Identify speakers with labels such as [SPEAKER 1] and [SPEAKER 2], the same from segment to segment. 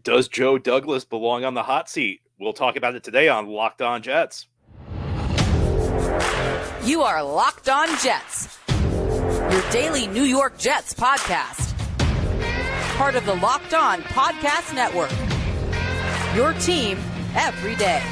[SPEAKER 1] Does Joe Douglas belong on the hot seat? We'll talk about it today on Locked On Jets.
[SPEAKER 2] You are Locked On Jets, your daily New York Jets podcast. Part of the Locked On Podcast Network, your team every day.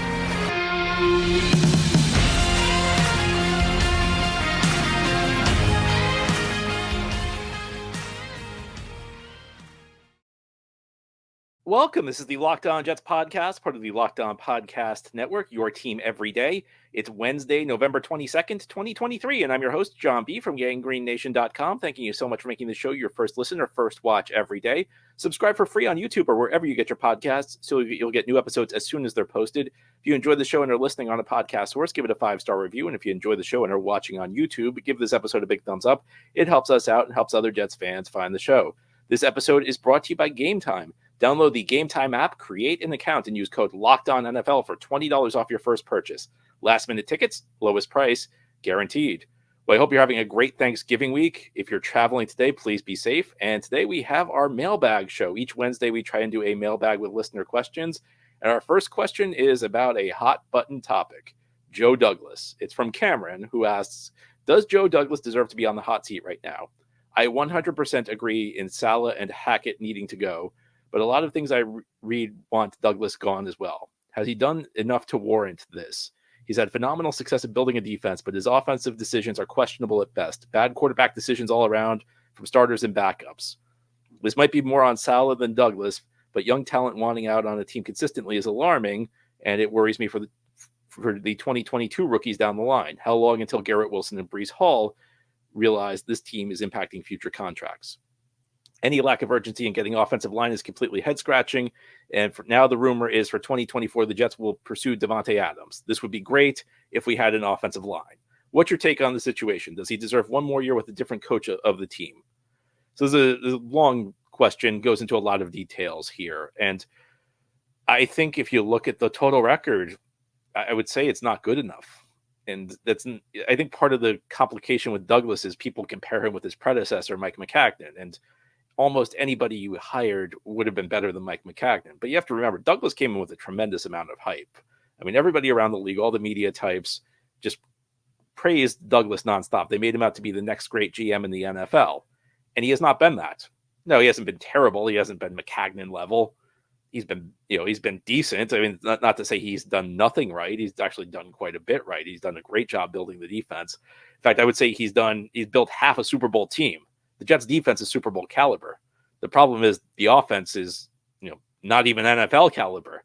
[SPEAKER 1] Welcome. This is the Locked On Jets podcast, part of the Locked On Podcast Network, your team every day. It's Wednesday, November 22nd, 2023, and I'm your host, John B. from GangGreenNation.com. Thanking you so much for making the show your first listen or first watch every day. Subscribe for free on YouTube or wherever you get your podcasts so you'll get new episodes as soon as they're posted. If you enjoy the show and are listening on a podcast source, give it a 5-star review. And if you enjoy the show and are watching on YouTube, give this episode a big thumbs up. It helps us out and helps other Jets fans find the show. This episode is brought to you by Gametime. Download the Gametime app, create an account, and use code LOCKEDONNFL for $20 off your first purchase. Last-minute tickets, lowest price, guaranteed. Well, I hope you're having a great Thanksgiving week. If you're traveling today, please be safe. And today we have our mailbag show. Each Wednesday we try and do a mailbag with listener questions. And our first question is about a hot-button topic, Joe Douglas. It's from Cameron, who asks, does Joe Douglas deserve to be on the hot seat right now? I 100% agree in Saleh and Hackett needing to go. But a lot of things I read want Douglas gone as well. Has he done enough to warrant this? He's had phenomenal success at building a defense, but his offensive decisions are questionable at best. Bad quarterback decisions all around from starters and backups. This might be more on Saleh than Douglas, but young talent wanting out on a team consistently is alarming, and it worries me for the 2022 rookies down the line. How long until Garrett Wilson and Breece Hall realize this team is impacting future contracts? Any lack of urgency in getting offensive line is completely head-scratching, and now the rumor is for 2024, the Jets will pursue Davante Adams. This would be great if we had an offensive line. What's your take on the situation? Does he deserve one more year with a different coach of the team? So this is a long question, goes into a lot of details here, and I think if you look at the total record, I would say it's not good enough. And I think part of the complication with Douglas is people compare him with his predecessor, Mike Maccagnan, and almost anybody you hired would have been better than Mike Maccagnan. But you have to remember, Douglas came in with a tremendous amount of hype. I mean, everybody around the league, all the media types, just praised Douglas nonstop. They made him out to be the next great GM in the NFL. And he has not been that. No, he hasn't been terrible. He hasn't been Maccagnan level. He's been decent. I mean, not to say he's done nothing right. He's actually done quite a bit right. He's done a great job building the defense. In fact, I would say he's built half a Super Bowl team. The Jets defense is Super Bowl caliber. The problem is the offense is, not even NFL caliber.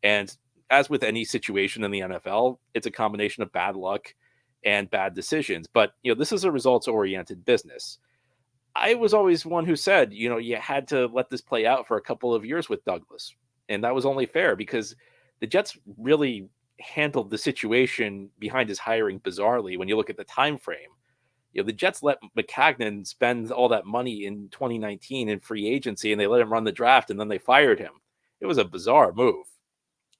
[SPEAKER 1] And as with any situation in the NFL, it's a combination of bad luck and bad decisions. But, this is a results-oriented business. I was always one who said, you had to let this play out for a couple of years with Douglas. And that was only fair because the Jets really handled the situation behind his hiring bizarrely when you look at the time frame. The Jets let Maccagnan spend all that money in 2019 in free agency, and they let him run the draft, and then they fired him. It was a bizarre move.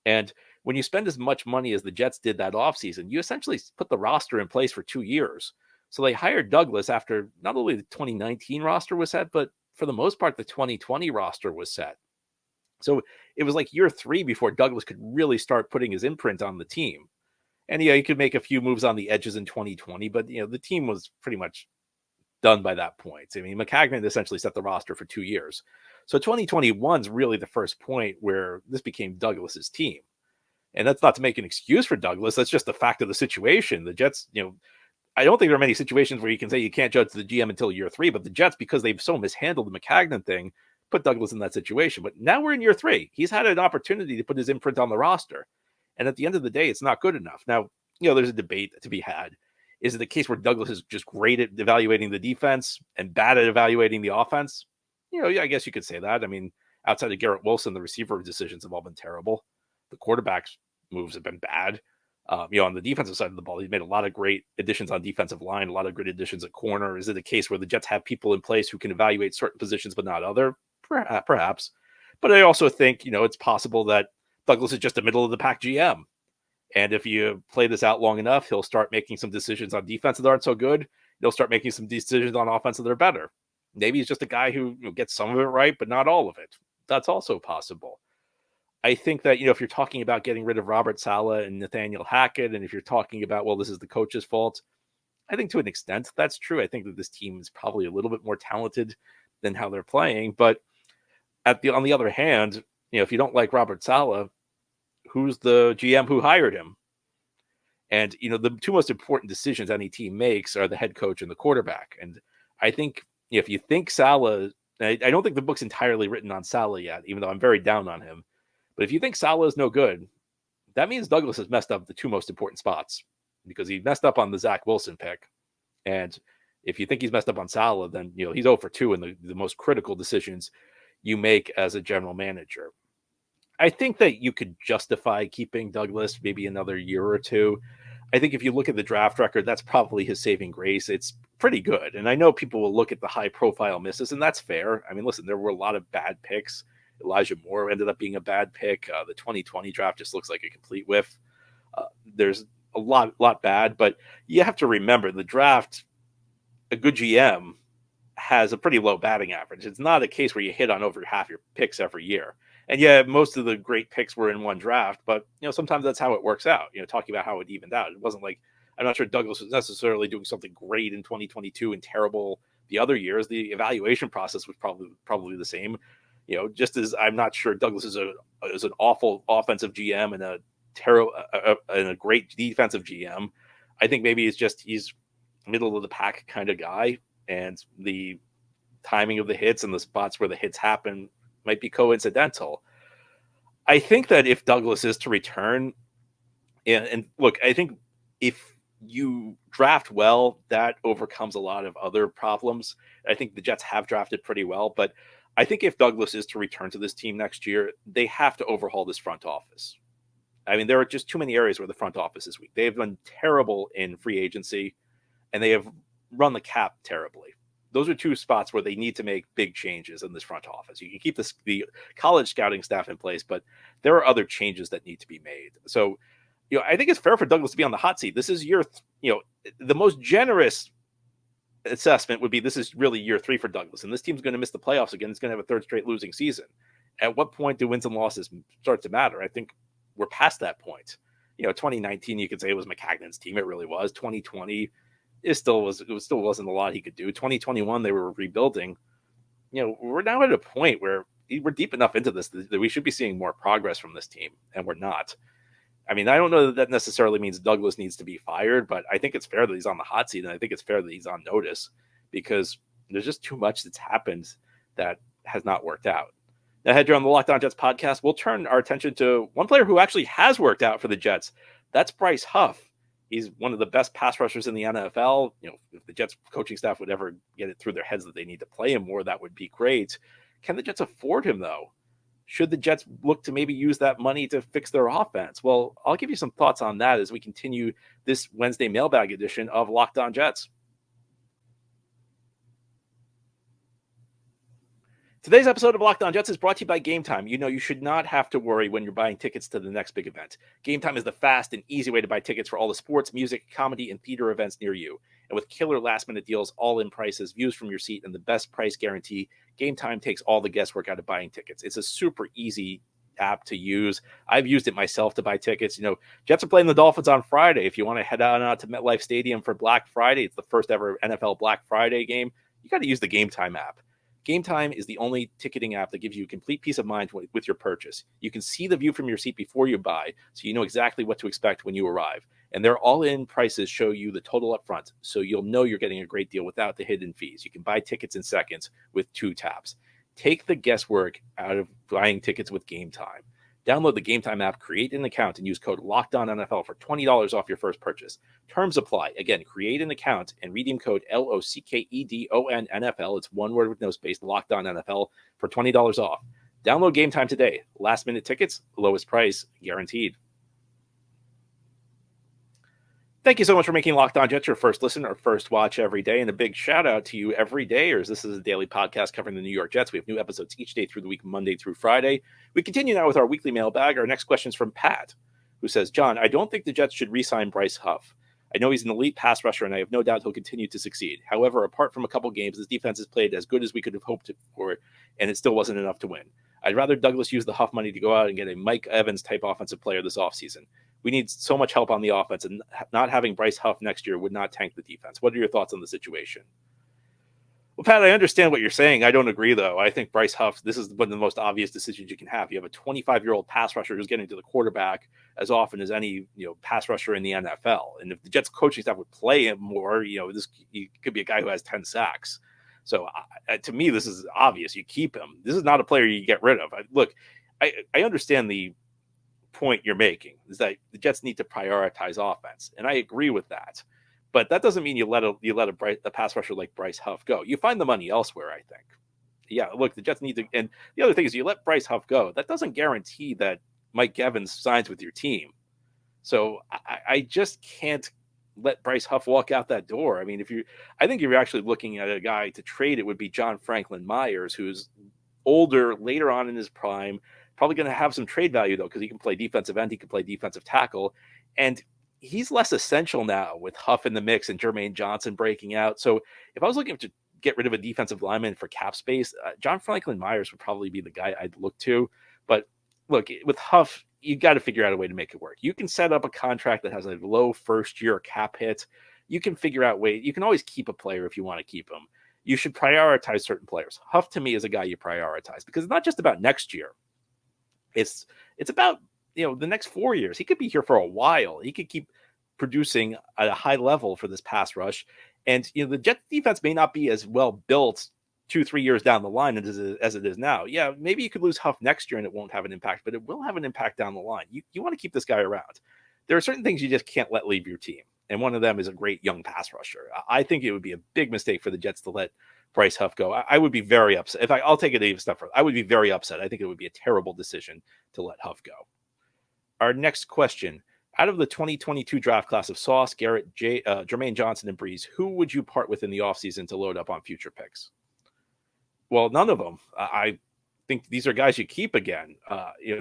[SPEAKER 1] And when you spend as much money as the Jets did that offseason, you essentially put the roster in place for 2 years. So they hired Douglas after not only the 2019 roster was set, but for the most part, the 2020 roster was set. So it was like year 3 before Douglas could really start putting his imprint on the team. And he could make a few moves on the edges in 2020, but the team was pretty much done by that point. I mean, Maccagnan essentially set the roster for 2 years. So 2021 is really the first point where this became Douglas's team. And that's not to make an excuse for Douglas. That's just the fact of the situation. The Jets, I don't think there are many situations where you can say you can't judge the GM until year 3, but the Jets, because they've so mishandled the Maccagnan thing, put Douglas in that situation. But now we're in year 3. He's had an opportunity to put his imprint on the roster. And at the end of the day, it's not good enough. Now, there's a debate to be had. Is it the case where Douglas is just great at evaluating the defense and bad at evaluating the offense? I guess you could say that. I mean, outside of Garrett Wilson, the receiver decisions have all been terrible. The quarterback's moves have been bad. On the defensive side of the ball, he's made a lot of great additions on defensive line, a lot of great additions at corner. Is it a case where the Jets have people in place who can evaluate certain positions but not other? Perhaps. But I also think, it's possible that Douglas is just a middle-of-the-pack GM. And if you play this out long enough, he'll start making some decisions on defense that aren't so good. He'll start making some decisions on offense that are better. Maybe he's just a guy who gets some of it right, but not all of it. That's also possible. I think that, if you're talking about getting rid of Robert Saleh and Nathaniel Hackett, and if you're talking about, well, this is the coach's fault, I think to an extent that's true. I think that this team is probably a little bit more talented than how they're playing. But on the other hand, if you don't like Robert Saleh, who's the GM who hired him? And, the two most important decisions any team makes are the head coach and the quarterback. And I think if you think Saleh, I don't think the book's entirely written on Saleh yet, even though I'm very down on him. But if you think Saleh is no good, that means Douglas has messed up the two most important spots, because he messed up on the Zach Wilson pick. And if you think he's messed up on Saleh, then, he's 0 for 2 in the most critical decisions you make as a general manager. I think that you could justify keeping Douglas maybe another year or two. I think if you look at the draft record, that's probably his saving grace. It's pretty good. And I know people will look at the high profile misses, and that's fair. I mean, listen, there were a lot of bad picks. Elijah Moore ended up being a bad pick. The 2020 draft just looks like a complete whiff. There's a lot bad, but you have to remember the draft, a good GM has a pretty low batting average. It's not a case where you hit on over half your picks every year. And yeah, most of the great picks were in one draft, but sometimes that's how it works out. Talking about how it evened out. It wasn't like, I'm not sure Douglas was necessarily doing something great in 2022 and terrible the other years. The evaluation process was probably the same. Just as I'm not sure Douglas is an awful offensive GM and a great defensive GM. I think maybe it's just he's middle of the pack kind of guy, and the timing of the hits and the spots where the hits happen might be coincidental. I think that if Douglas is to return, and look, I think if you draft well, that overcomes a lot of other problems. I think the Jets have drafted pretty well, but I think if Douglas is to return to this team next year, they have to overhaul this front office. I mean, there are just too many areas where the front office is weak. They have been terrible in free agency, and they have run the cap terribly. Those are two spots where they need to make big changes in this front office. You can keep the college scouting staff in place, but there are other changes that need to be made. So, I think it's fair for Douglas to be on the hot seat. This is the most generous assessment would be this is really year 3 for Douglas, and this team's going to miss the playoffs again. It's going to have a third straight losing season. At what point do wins and losses start to matter? I think we're past that point. 2019, you could say it was McCagnon's team. It really was. 2020, it still wasn't a lot he could do. 2021, they were rebuilding. We're now at a point where we're deep enough into this that we should be seeing more progress from this team, and we're not. I mean, I don't know that necessarily means Douglas needs to be fired, but I think it's fair that he's on the hot seat, and I think it's fair that he's on notice, because there's just too much that's happened that has not worked out. Now, ahead here on the Locked On Jets podcast, we'll turn our attention to one player who actually has worked out for the Jets. That's Bryce Huff. He's one of the best pass rushers in the NFL. If the Jets coaching staff would ever get it through their heads that they need to play him more, that would be great. Can the Jets afford him, though? Should the Jets look to maybe use that money to fix their offense? Well, I'll give you some thoughts on that as we continue this Wednesday mailbag edition of Locked On Jets. Today's episode of Locked On Jets is brought to you by Gametime. You should not have to worry when you're buying tickets to the next big event. Gametime is the fast and easy way to buy tickets for all the sports, music, comedy, and theater events near you. And with killer last-minute deals, all-in prices, views from your seat, and the best price guarantee, Gametime takes all the guesswork out of buying tickets. It's a super easy app to use. I've used it myself to buy tickets. Jets are playing the Dolphins on Friday. If you want to head out to MetLife Stadium for Black Friday, it's the first ever NFL Black Friday game. You got to use the Gametime app. Gametime is the only ticketing app that gives you complete peace of mind with your purchase. You can see the view from your seat before you buy, so you know exactly what to expect when you arrive. And their all-in prices show you the total up front, so you'll know you're getting a great deal without the hidden fees. You can buy tickets in seconds with 2 taps. Take the guesswork out of buying tickets with Gametime. Download the Gametime app, create an account, and use code LOCKEDONNFL for $20 off your first purchase. Terms apply. Again, create an account and redeem code LOCKEDONNFL. It's one word with no space, LOCKEDONNFL, for $20 off. Download Gametime today. Last-minute tickets, lowest price, guaranteed. Thank you so much for making Locked On Jets your first listen or first watch every day. And a big shout out to you every day, as this is a daily podcast covering the New York Jets. We have new episodes each day through the week, Monday through Friday. We continue now with our weekly mailbag. Our next question is from Pat, who says, John, I don't think the Jets should re-sign Bryce Huff. I know he's an elite pass rusher, and I have no doubt he'll continue to succeed. However, apart from a couple games, this defense has played as good as we could have hoped for, and it still wasn't enough to win. I'd rather Douglas use the Huff money to go out and get a Mike Evans type offensive player this offseason. We need so much help on the offense, and not having Bryce Huff next year would not tank the defense. What are your thoughts on the situation? Well, Pat, I understand what you're saying. I don't agree, though. I think Bryce Huff, this is one of the most obvious decisions you can have. You have a 25-year-old pass rusher who's getting to the quarterback as often as any pass rusher in the NFL. And if the Jets coaching staff would play him more, this he could be a guy who has 10 sacks. So to me, this is obvious. You keep him. This is not a player you get rid of. I understand the point you're making is that the Jets need to prioritize offense, and I agree with that. But that doesn't mean you let a pass rusher like Bryce Huff go. You find the money elsewhere, I think. Yeah, look, the Jets need to. And the other thing is, you let Bryce Huff go. That doesn't guarantee that Mike Evans signs with your team. So I just can't let Bryce Huff walk out that door. I mean, I think if you're actually looking at a guy to trade, it would be John Franklin Myers, who's older, later on in his prime, probably going to have some trade value, though, because he can play defensive end, he can play defensive tackle, and he's less essential now with Huff in the mix and Jermaine Johnson breaking out. So if I was looking to get rid of a defensive lineman for cap space, John Franklin Myers would probably be the guy I'd look to. But look, with Huff, you got to figure out a way to make it work. You can set up a contract that has a low first-year cap hit. You can figure out ways. You can always keep a player if you want to keep him. You should prioritize certain players. Huff, to me, is a guy you prioritize because it's not just about next year. It's about the next 4 years. He could be here for a while. He could keep producing at a high level for this pass rush. And the Jets defense may not be as well built 2-3 years down the line as it is now. Yeah, maybe you could lose Huff next year and it won't have an impact, but it will have an impact down the line. You want to keep this guy around. There are certain things you just can't let leave your team. And one of them is a great young pass rusher. I think it would be a big mistake for the Jets to let Bryce Huff go. I would be very upset. I'll take it even step further. I would be very upset. I think it would be a terrible decision to let Huff go. Our next question. Out of the 2022 draft class of Sauce, Garrett, Jermaine Johnson, and Breeze, who would you part with in the offseason to load up on future picks? Well, none of them. I think these are guys you keep again.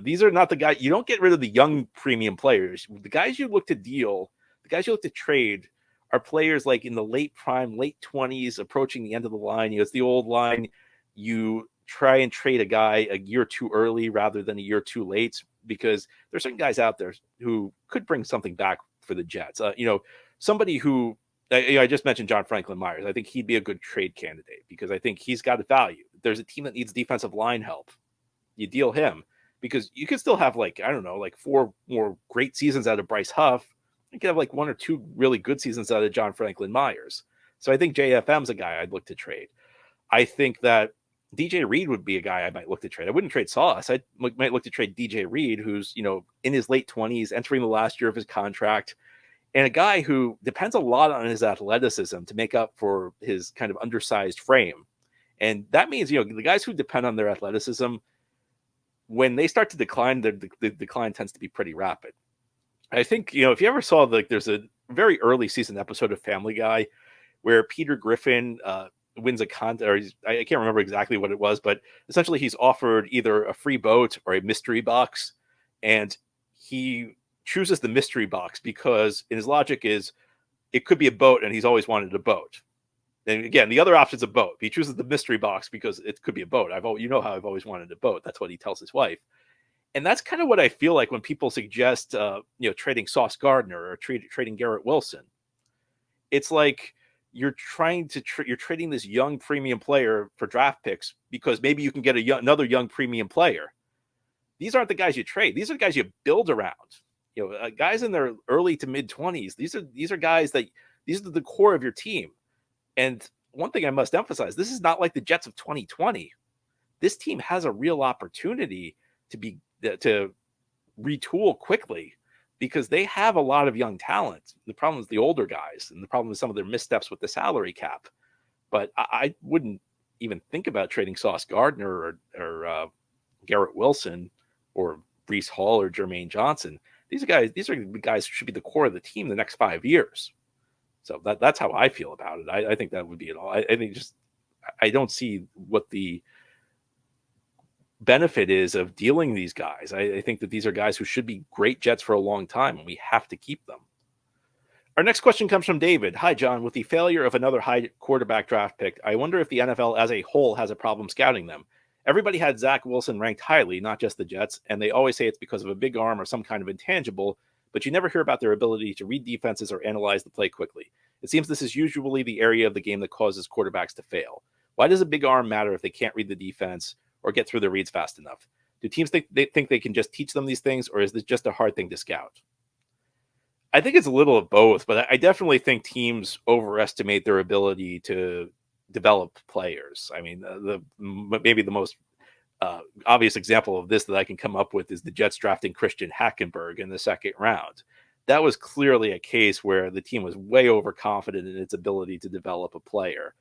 [SPEAKER 1] These are not the guys. You don't get rid of the young premium players. The guys you look to deal, the guys you look to trade are players like in the late prime, late 20s, approaching the end of the line. It's the old line. You try and trade a guy a year too early rather than a year too late, because there's certain guys out there who could bring something back for the Jets. Somebody who I just mentioned, John Franklin Myers. I think he'd be a good trade candidate because I think he's got a value. There's a team that needs defensive line help. You deal him because you can still have 4 more great seasons out of Bryce Huff. You could have 1 or 2 really good seasons out of John Franklin Myers. So I think JFM's a guy I'd look to trade. I think that DJ Reed would be a guy I might look to trade. I wouldn't trade Sauce. I might look to trade DJ Reed, who's, in his late 20s, entering the last year of his contract, and a guy who depends a lot on his athleticism to make up for his kind of undersized frame. And that means, the guys who depend on their athleticism, when they start to decline, the decline tends to be pretty rapid. I think, if you ever saw, there's a very early season episode of Family Guy where Peter Griffin wins a contest, or I can't remember exactly what it was, but essentially he's offered either a free boat or a mystery box, and he chooses the mystery box because in his logic is it could be a boat and he's always wanted a boat. And again, the other option's a boat. He chooses the mystery box because it could be a boat. How I've always wanted a boat. That's what he tells his wife. And that's kind of what I feel like when people suggest, trading Sauce Gardner or trading Garrett Wilson. It's like you're trying to you're trading this young premium player for draft picks because maybe you can get another young premium player. These aren't the guys you trade. These are the guys you build around. Guys in their early to mid 20s. These are guys these are the core of your team. And one thing I must emphasize: this is not like the Jets of 2020. This team has a real opportunity to retool quickly because they have a lot of young talent. The problem is the older guys, and the problem is some of their missteps with the salary cap. But I wouldn't even think about trading Sauce Gardner or Garrett Wilson or Breece Hall or Jermaine Johnson. These are the guys who should be the core of the team the next 5 years. So that's how I feel about it. I think that would be it all. I think I don't see what the benefit is of dealing these guys. I think that these are guys who should be great Jets for a long time, and we have to keep them. Our next question comes from David. Hi, John. With the failure of another high quarterback draft pick, I wonder if the NFL as a whole has a problem scouting them. Everybody had Zach Wilson ranked highly, not just the Jets, and they always say it's because of a big arm or some kind of intangible, but you never hear about their ability to read defenses or analyze the play quickly. It seems this is usually the area of the game that causes quarterbacks to fail. Why does a big arm matter if they can't read the defense or get through the reads fast enough? Do teams think they can just teach them these things, or is this just a hard thing to scout? I think it's a little of both, but I definitely think teams overestimate their ability to develop players. I mean, maybe the most obvious example of this that I can come up with is the Jets drafting Christian Hackenberg in the second round. That was clearly a case where the team was way overconfident in its ability to develop a player.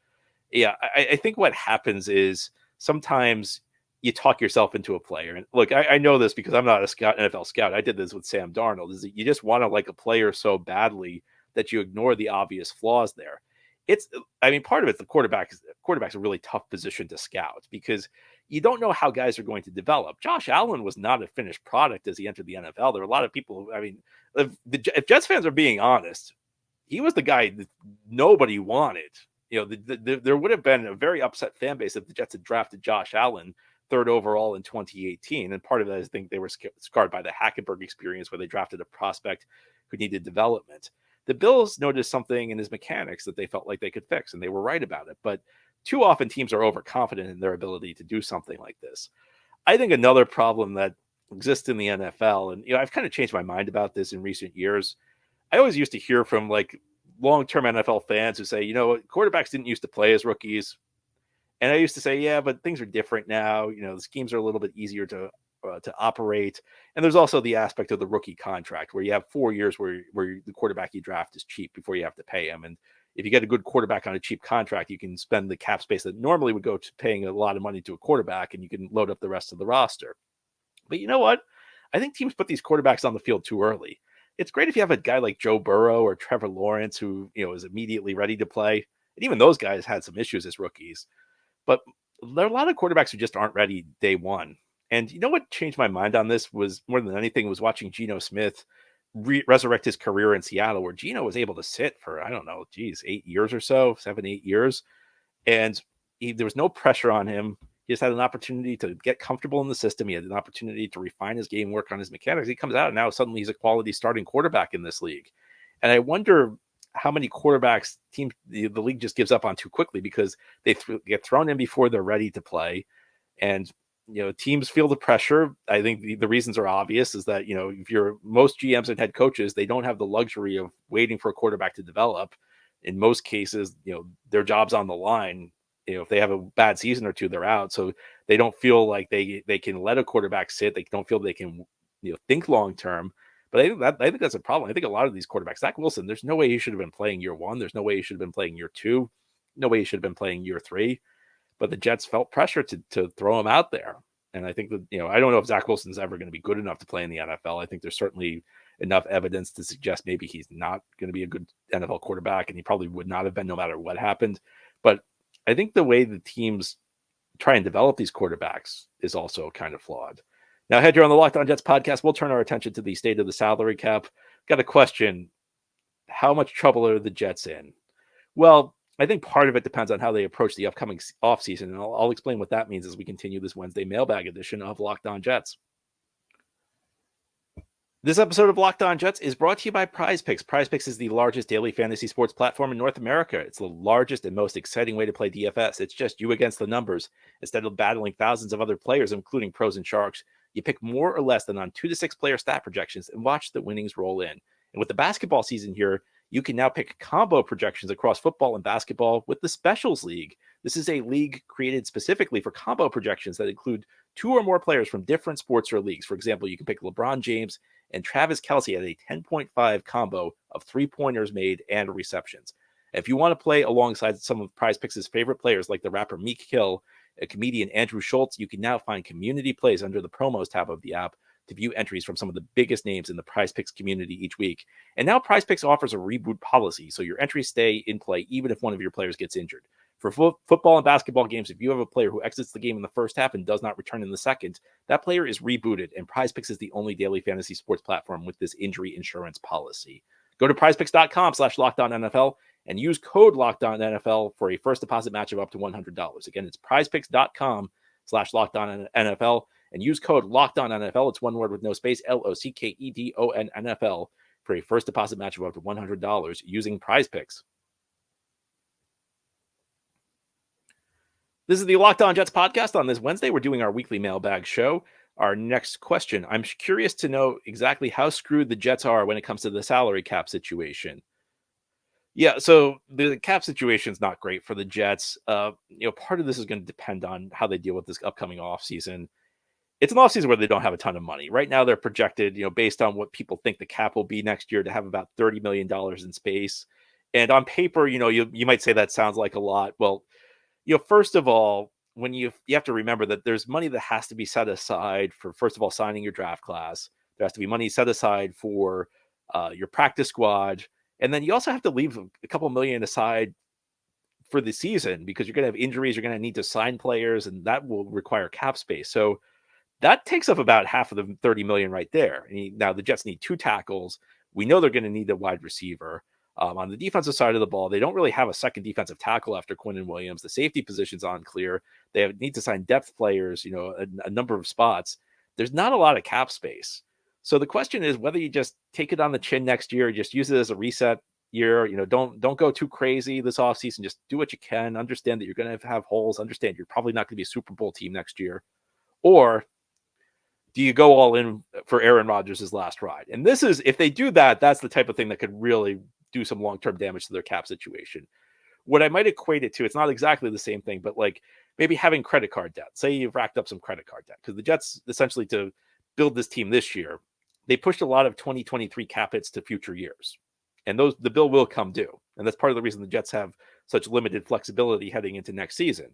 [SPEAKER 1] Yeah, I think what happens is sometimes you talk yourself into a player. And look, I know this because I'm not a scout, NFL scout. I did this with Sam Darnold. Is that you just want to like a player so badly that you ignore the obvious flaws there. Part of it's the quarterback. Quarterback's a really tough position to scout because you don't know how guys are going to develop. Josh Allen was not a finished product as he entered the NFL. There were a lot of people. If Jets fans are being honest, he was the guy that nobody wanted. There would have been a very upset fan base if the Jets had drafted Josh Allen third overall in 2018. And part of that is I think they were scarred by the Hackenberg experience where they drafted a prospect who needed development. The Bills noticed something in his mechanics that they felt like they could fix, and they were right about it. But too often teams are overconfident in their ability to do something like this. I think another problem that exists in the NFL, and I've kind of changed my mind about this in recent years. I always used to hear from like long-term NFL fans who say, quarterbacks didn't used to play as rookies. And I used to say, yeah, but things are different now. The schemes are a little bit easier to operate. And there's also the aspect of the rookie contract where you have 4 years where the quarterback you draft is cheap before you have to pay him. And if you get a good quarterback on a cheap contract, you can spend the cap space that normally would go to paying a lot of money to a quarterback, and you can load up the rest of the roster. But you know what? I think teams put these quarterbacks on the field too early. It's great if you have a guy like Joe Burrow or Trevor Lawrence who, is immediately ready to play. And even those guys had some issues as rookies. But there are a lot of quarterbacks who just aren't ready day one. And you know what changed my mind on this was more than anything was watching Geno Smith resurrect his career in Seattle, where Geno was able to sit for, 8 years or so, 7, 8 years. And there was no pressure on him. He just had an opportunity to get comfortable in the system. He had an opportunity to refine his game, work on his mechanics. He comes out and now suddenly he's a quality starting quarterback in this league. And I wonder how many quarterbacks the league just gives up on too quickly because they get thrown in before they're ready to play. And, teams feel the pressure. I think the reasons are obvious is that, if you're most GMs and head coaches, they don't have the luxury of waiting for a quarterback to develop. In most cases, their job's on the line. If they have a bad season or two, they're out. So they don't feel like they can let a quarterback sit. They don't feel they can, think long-term. But I think that's a problem. I think a lot of these quarterbacks, Zach Wilson, there's no way he should have been playing year one. There's no way he should have been playing year two. No way he should have been playing year three. But the Jets felt pressure to throw him out there. And I think that, I don't know if Zach Wilson's ever going to be good enough to play in the NFL. I think there's certainly enough evidence to suggest maybe he's not going to be a good NFL quarterback, and he probably would not have been no matter what happened. But I think the way the teams try and develop these quarterbacks is also kind of flawed. Now, ahead here on the Locked On Jets podcast, we'll turn our attention to the state of the salary cap. Got a question. How much trouble are the Jets in? Well, I think part of it depends on how they approach the upcoming offseason, and I'll explain what that means as we continue this Wednesday mailbag edition of Locked On Jets. This episode of Locked On Jets is brought to you by PrizePicks. PrizePicks is the largest daily fantasy sports platform in North America. It's the largest and most exciting way to play DFS. It's just you against the numbers. Instead of battling thousands of other players, including pros and sharks, you pick more or less than on 2 to 6 player stat projections and watch the winnings roll in. And with the basketball season here, you can now pick combo projections across football and basketball with the Specials League. This is a league created specifically for combo projections that include 2 or more players from different sports or leagues. For example, you can pick LeBron James and Travis Kelce at a 10.5 combo of 3-pointers made and receptions. If you want to play alongside some of PrizePicks' favorite players like the rapper Meek Hill, a comedian Andrew Schultz, you can now find community plays under the promos tab of the app to view entries from some of the biggest names in the PrizePicks community each week. And now PrizePicks offers a reboot policy, so your entries stay in play even if one of your players gets injured. For football and basketball games, if you have a player who exits the game in the first half and does not return in the second, that player is rebooted, and PrizePicks is the only daily fantasy sports platform with this injury insurance policy. Go to prizepicks.com/LockedOnNFL and use code LockedOnNFL for a first deposit match of up to $100. Again, it's prizepicks.com/LockedOnNFL and use code LockedOnNFL. It's one word with no space, LOCKEDONNFL, for a first deposit match of up to $100 using PrizePicks. This is the Locked On Jets podcast. On this Wednesday, we're doing our weekly mailbag show. Our next question, I'm curious to know exactly how screwed the Jets are when it comes to the salary cap situation. Yeah, so the cap situation is not great for the Jets. Part of this is going to depend on how they deal with this upcoming offseason. It's an offseason where they don't have a ton of money. Right now, they're projected, based on what people think the cap will be next year, to have about $30 million in space. And on paper, you might say that sounds like a lot. Well, first of all, when you have to remember that there's money that has to be set aside for, first of all, signing your draft class. There has to be money set aside for your practice squad. And then you also have to leave a couple million aside for the season because you're going to have injuries. You're going to need to sign players, and that will require cap space. So that takes up about half of the $30 million right there. Now the Jets need 2 tackles. We know they're going to need a wide receiver. On the defensive side of the ball, they don't really have a second defensive tackle after Quinnen Williams. The safety position's unclear. They need to sign depth players, a number of spots. There's not a lot of cap space. So the question is whether you just take it on the chin next year, just use it as a reset year. Don't go too crazy this offseason. Just do what you can. Understand that you're going to have holes. Understand you're probably not going to be a Super Bowl team next year. Or do you go all in for Aaron Rodgers' last ride? And this is, if they do that, that's the type of thing that could really do some long-term damage to their cap situation. What I might equate it to, it's not exactly the same thing, but like maybe having credit card debt. Say you've racked up some credit card debt, because the Jets, essentially, to build this team this year, they pushed a lot of 2023 cap hits to future years. And the bill will come due. And that's part of the reason the Jets have such limited flexibility heading into next season.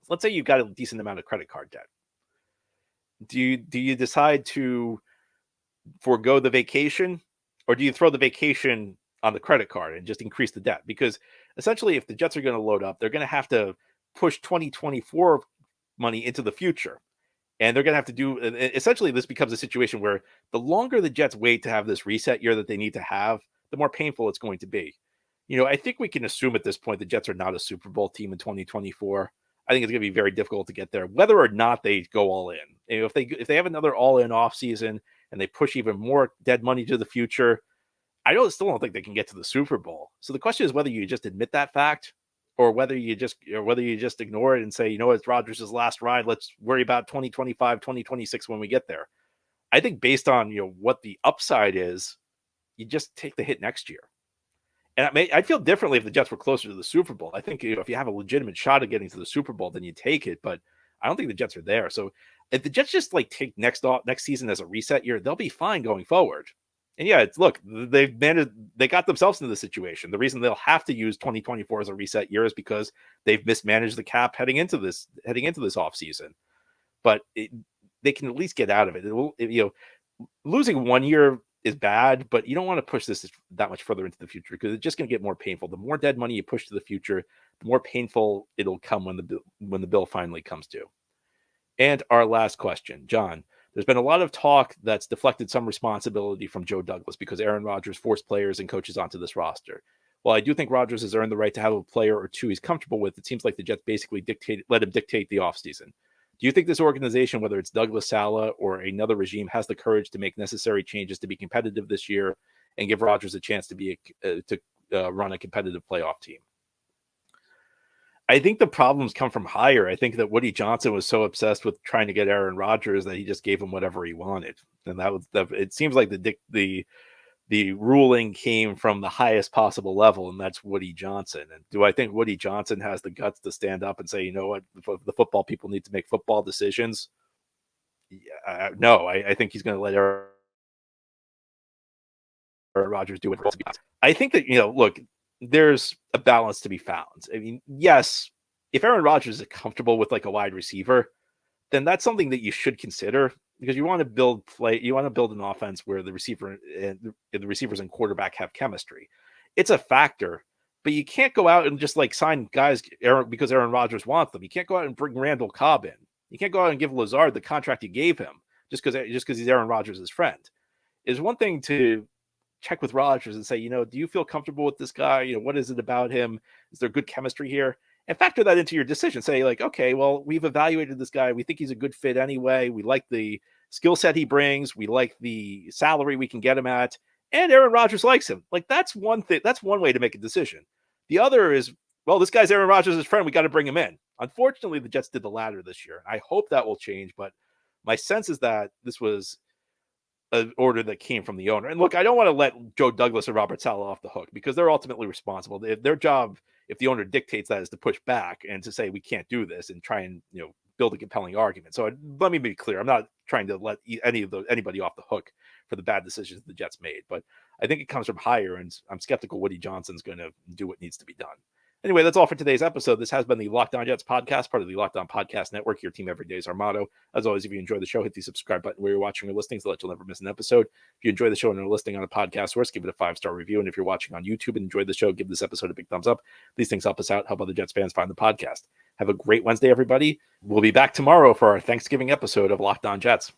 [SPEAKER 1] Let's say you've got a decent amount of credit card debt. Do you decide to forego the vacation, or do you throw the vacation on the credit card and just increase the debt? Because essentially, if the Jets are going to load up, they're going to have to push 2024 money into the future. And they're going to have to do, essentially, this becomes a situation where the longer the Jets wait to have this reset year that they need to have, the more painful it's going to be. I think we can assume at this point the Jets are not a Super Bowl team in 2024. I think it's going to be very difficult to get there, whether or not they go all in. If they have another all-in offseason and they push even more dead money to the future, I still don't think they can get to the Super Bowl. So the question is whether you just admit that fact, or whether you just ignore it and say, it's Rodgers' last ride. Let's worry about 2025, 2026 when we get there. I think based on what the upside is, you just take the hit next year. And I'd feel differently if the Jets were closer to the Super Bowl. I think if you have a legitimate shot at getting to the Super Bowl, then you take it. But I don't think the Jets are there. So if the Jets just take next season as a reset year, they'll be fine going forward. And yeah, they got themselves into the situation. The reason they'll have to use 2024 as a reset year is because they've mismanaged the cap heading into this offseason. But they can at least get out of it. Losing 1 year is bad, but you don't want to push this that much further into the future, because it's just going to get more painful. The more dead money you push to the future, the more painful it'll come when the bill finally comes due. And our last question, John. There's been a lot of talk that's deflected some responsibility from Joe Douglas because Aaron Rodgers forced players and coaches onto this roster. While I do think Rodgers has earned the right to have a player or two he's comfortable with, it seems like the Jets basically let him dictate the offseason. Do you think this organization, whether it's Douglas, Saleh, or another regime, has the courage to make necessary changes to be competitive this year and give Rodgers a chance to run a competitive playoff team? I think the problems come from higher. I think that Woody Johnson was so obsessed with trying to get Aaron Rodgers that he just gave him whatever he wanted, and it seems like the ruling came from the highest possible level, and that's Woody Johnson. And do I think Woody Johnson has the guts to stand up and say, you know what, the football people need to make football decisions? No, I think he's going to let Aaron Rodgers do it. I think that, look, there's a balance to be found. I mean, yes, if Aaron Rodgers is comfortable with a wide receiver, then that's something that you should consider, because you want to build an offense where the receivers and quarterback have chemistry. It's a factor, but you can't go out and just sign guys because Aaron Rodgers wants them. You can't go out and bring Randall Cobb in. You can't go out and give Lazard the contract you gave him just because he's Aaron Rodgers' friend. It's one thing to check with Rodgers and say, do you feel comfortable with this guy? What is it about him? Is there good chemistry here? And factor that into your decision. Say like, okay, well, we've evaluated this guy. We think he's a good fit anyway. We like the skill set he brings. We like the salary we can get him at. And Aaron Rodgers likes him. Like, that's one thing. That's one way to make a decision. The other is, well, this guy's Aaron Rodgers' friend. We got to bring him in. Unfortunately, the Jets did the latter this year. I hope that will change, but my sense is that this was an order that came from the owner. And look, I don't want to let Joe Douglas or Robert Saleh off the hook because they're ultimately responsible. Their job, if the owner dictates that, is to push back and to say we can't do this and try and build a compelling argument. So let me be clear: I'm not trying to let anybody off the hook for the bad decisions the Jets made, but I think it comes from higher, and I'm skeptical Woody Johnson's going to do what needs to be done. Anyway, that's all for today's episode. This has been the Locked On Jets podcast, part of the Locked On Podcast Network. Your team every day is our motto. As always, if you enjoy the show, hit the subscribe button where you're watching or listening so that you'll never miss an episode. If you enjoy the show and are listening on a podcast source, give it a 5-star review. And if you're watching on YouTube and enjoy the show, give this episode a big thumbs up. These things help us out, help other Jets fans find the podcast. Have a great Wednesday, everybody. We'll be back tomorrow for our Thanksgiving episode of Locked On Jets.